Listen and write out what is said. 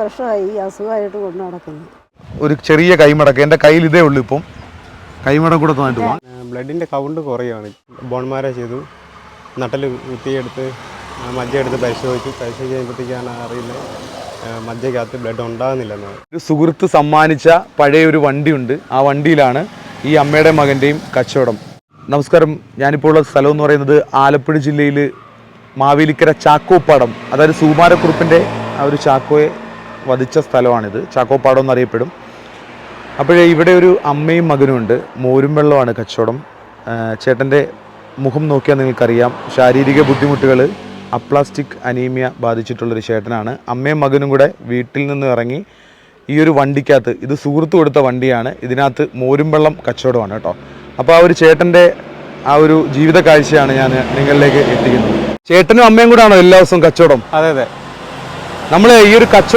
വർഷമായി ഈ അസുഖമായിട്ട് കൊണ്ടു നടക്കുന്നു. ഒരു ചെറിയ കൈമടക്ക് എൻ്റെ കയ്യിൽ ഇതേ ഉള്ളൂ. ഇപ്പം കൈമടക്ക് കൂടെ തന്നിട്ട് പോകാം. ബ്ലഡിൻ്റെ കൗണ്ട് കുറയാണ്. ബോൺമാരെ ചെയ്തു, നട്ടൽ കുത്തിയെടുത്ത് മജ്ജയെടുത്ത് പരിശോധിച്ചു കഴിയുമ്പോഴത്തേക്കാണ് അറിയുന്നത് മജ്ജയ്ക്കകത്ത് ബ്ലഡ് ഉണ്ടാകുന്നില്ലെന്നാണ്. ഒരു സുഹൃത്ത് സമ്മാനിച്ച പഴയ ഒരു വണ്ടിയുണ്ട്. ആ വണ്ടിയിലാണ് ഈ അമ്മയുടെ മകൻ്റെയും കച്ചവടം. നമസ്കാരം. ഞാനിപ്പോൾ ഉള്ള സ്ഥലം എന്ന് പറയുന്നത് ആലപ്പുഴ ജില്ലയിൽ മാവേലിക്കര ചാക്കോപ്പാടം, അതായത് സുകുമാരക്കുറുപ്പിൻ്റെ ആ ഒരു ചാക്കോയെ വധിച്ച സ്ഥലമാണിത്. ചാക്കോപ്പാടം എന്നറിയപ്പെടും. അപ്പോഴേ ഇവിടെ ഒരു അമ്മയും മകനുമുണ്ട്. മോരും വെള്ളമാണ് കച്ചവടം. ചേട്ടൻ്റെ മുഖം നോക്കിയാൽ നിങ്ങൾക്കറിയാം, ശാരീരിക ബുദ്ധിമുട്ടുകൾ, അപ്ലാസ്റ്റിക് അനീമിയ ബാധിച്ചിട്ടുള്ളൊരു ചേട്ടനാണ്. അമ്മയും മകനും കൂടെ വീട്ടിൽ നിന്ന് ഇറങ്ങി ഈ ഒരു വണ്ടിക്കകത്ത്, ഇത് സുഹൃത്ത് കൊടുത്ത വണ്ടിയാണ്, ഇതിനകത്ത് മോരും വെള്ളം കച്ചവടമാണ് കേട്ടോ. അപ്പോൾ ആ ഒരു ചേട്ടൻ്റെ ആ ഒരു ജീവിത കാഴ്ചയാണ് ഞാൻ നിങ്ങളിലേക്ക് എത്തിക്കുന്നത്. ചേട്ടനും അമ്മയും കൂടെ ആണോ എല്ലാ ദിവസവും കച്ചവടം? അതെ അതെ. നമ്മൾ ഈ ഒരു കച്ചവടം